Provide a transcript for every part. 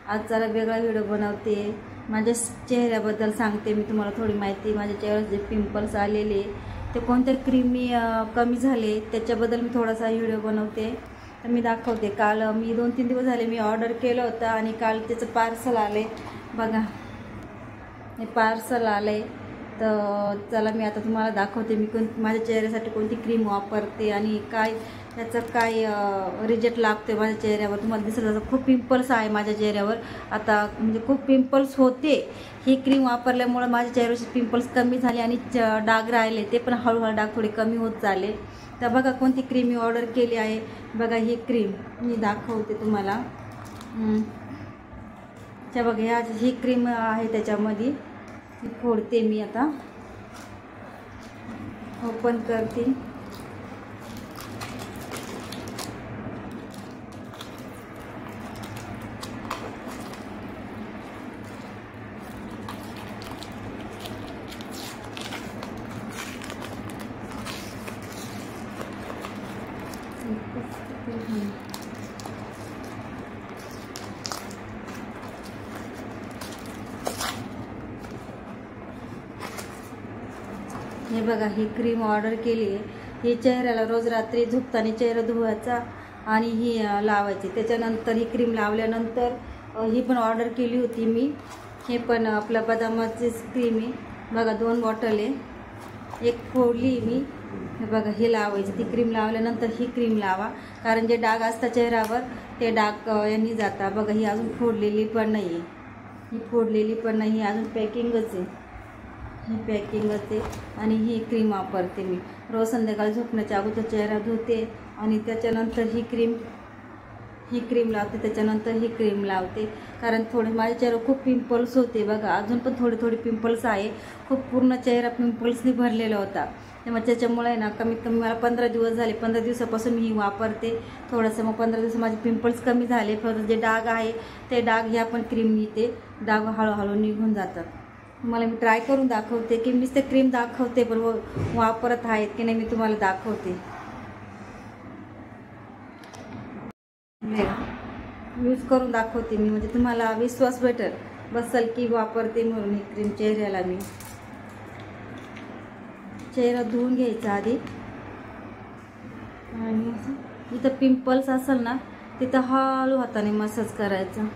आज जरा वेगळा व्हिडिओ बनवते, माझ्या चेहऱ्याबद्दल सांगते मी तुम्हाला थोडी माहिती। माझ्या चेहऱ्यावर जे पिंपल्स आलेले ते कोणत्या क्रीमी कमी झाले त्याच्याबद्दल मी थोडासा व्हिडिओ बनवते, तर मी दाखवते। काल मी 2-3 दिवस झाले मी ऑर्डर केलं होतं आणि काल त्याचं पार्सल आले बघा, हे पार्सल आले। तर चला मी आता तुम्हाला दाखवते मी माझ्या चेहऱ्यासाठी कोणती क्रीम वापरते आणि काय त्याचं काय रिजल्ट लागते माझ्या चेहऱ्यावर। तुम्हाला दिसत असेल खूप पिंपल्स आहे माझ्या चेहऱ्यावर आता, म्हणजे खूप पिंपल्स होते। ही क्रीम वापरल्यामुळे माझ्या चेहऱ्यावरचे पिंपल्स कमी झाले आणि डाग राहिले ते पण हळूहळू डाग थोडे कमी होत चालले। तर बघा कोणती क्रीम मी ऑर्डर केली आहे बघा, ही क्रीम मी दाखवते तुम्हाला। बघा ही क्रीम आहे त्याच्यामध्ये, ती फोडते मी आता, ओपन करते। हे बघा ही क्रीम ऑर्डर केली आहे, ही चेहऱ्याला रोज रात्री झोपताना चेहरा धुवायचा आणि ही लावायची। त्याच्यानंतर ही क्रीम लावल्यानंतर ही पण ऑर्डर केली होती मी, हे पण आपल्या बदामाची क्रीम आहे बघा, 2 बॉटल आहे, एक फोडली मी। हे बघा हे लावायची, ती क्रीम लावल्यानंतर ही क्रीम लावा, कारण जे डाग असतात चेहऱ्यावर ते डाग यांनी जाता बघा। ही अजून फोडलेली पण नाही आहे, ही फोडलेली पण नाही, अजून पॅकिंगच आहे, ही पॅकिंगच आहे। आणि ही क्रीम वापरते मी रोज संध्याकाळी झोपण्याच्या अगोदर चेहरा धुते आणि त्याच्यानंतर ही क्रीम लावते, त्याच्यानंतर ही क्रीम लावते, कारण थोडे माझ्या चेहऱ्यावर खूप पिंपल्स होते बघा, अजून पण थोडे पिंपल्स आहे, खूप पूर्ण चेहरा पिंपल्सनी भरलेला होता। त्यामुळे त्याच्यामुळे ना कमीत कमी मला 15 दिवस झाले, 15 दिवसापासून मी ही वापरते थोडंसं, मग 15 दिवस माझे पिंपल्स कमी झाले। परत जे डाग आहे ते डाग ह्या पण क्रीमनी ते डाग हळूहळू निघून जातात। तुम्हाला मी ट्राय करून दाखवते की मीच ते क्रीम दाखवते, पण वापरत आहेत की नाही मी तुम्हाला दाखवते। यूज करून दाखवते मी, म्हणजे तुम्हाला विश्वास भेटेल बसल की वापरते म्हणून ही क्रीम चेहऱ्याला। मी चेहरा धुवून घ्यायचा आधी आणि जिथं पिंपल्स असेल ना तिथं हळू हाताने मसाज करायचा,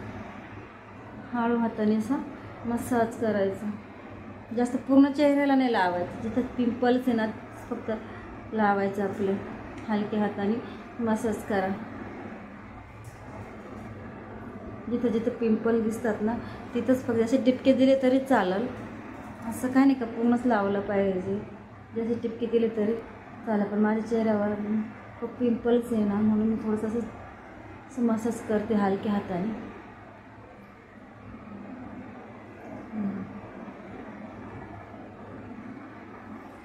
हळू हाताने असा मसाज करायचा, जास्त पूर्ण चेहऱ्याला नाही लावायचं। जिथं पिंपल्स आहे ना फक्त लावायचं, आपले हलक्या हाताने मसाज करा, जिथं जिथं पिंपल दिसतात ना तिथंच फक्त असे टिपके दिले तरी चालेल, असं काय नाही का पूर्णच लावलं पाहिजे, जसे टिपके दिले तरी चालेल। पण माझ्या चेहऱ्यावर खूप पिंपल्स आहे ना म्हणून मी थोडंसं असं मसाज करते हलक्या हाताने।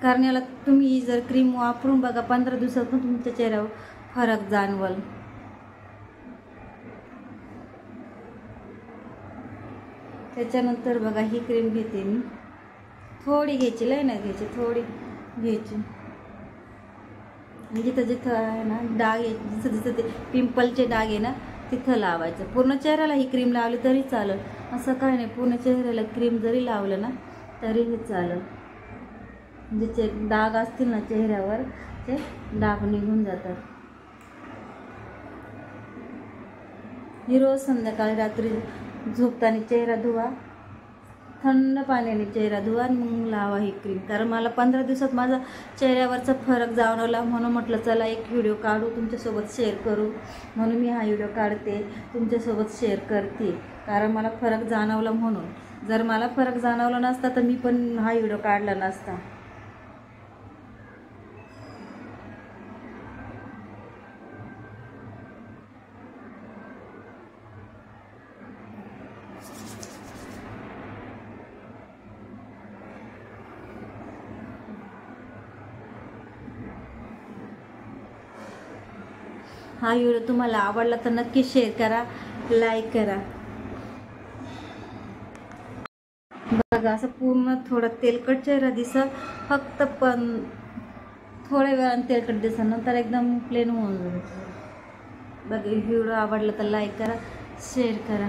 कारण याला तुम्ही जर क्रीम वापरून बघा 15 दिवसातून तुमच्या चेहऱ्यावर फरक जाणवल। त्याच्यानंतर बघा ही क्रीम घेते मी, थोडी घ्यायची, लय नाही घ्यायची, थोडी घ्यायची। जिथं जिथं आहे ना डाग आहे, जिथं जिथं ते पिंपलचे डाग आहे ना तिथं लावायचं। पूर्ण चेहऱ्याला ही क्रीम लावली तरी चालेल, असं काय नाही, पूर्ण चेहऱ्याला क्रीम जरी लावलं ना तरीही चालेल। जे डाग असतील ना चेहऱ्यावर ते डाग निघून जातात। ही रोज संध्याकाळी रात्री झोपताना चेहरा धुवा, थंड पाण्याने चेहरा धुवा आणि मग लावा ही क्रीम। कारण मला 15 दिवसात माझा चेहऱ्यावरचा फरक जाणवला म्हणून म्हटलं चला एक व्हिडिओ काढू तुमच्यासोबत शेअर करू, म्हणून मी हा व्हिडिओ काढते तुमच्यासोबत शेअर करते, कारण मला फरक जाणवला म्हणून। जर मला फरक जाणवला नसता तर मी पण हा व्हिडिओ काढला नसता। हा व्हिडिओ तुम्हाला आवडला तर नक्की शेअर करा, लाईक करा। बघा असं पूर्ण थोडा तेलकट चेहरा दिसत, फक्त पण थोड्या वेळाने तेलकट दिसत, नंतर एकदम प्लेन होऊन जाईल। बघा व्हिडिओ आवडला तर लाईक करा, शेअर करा।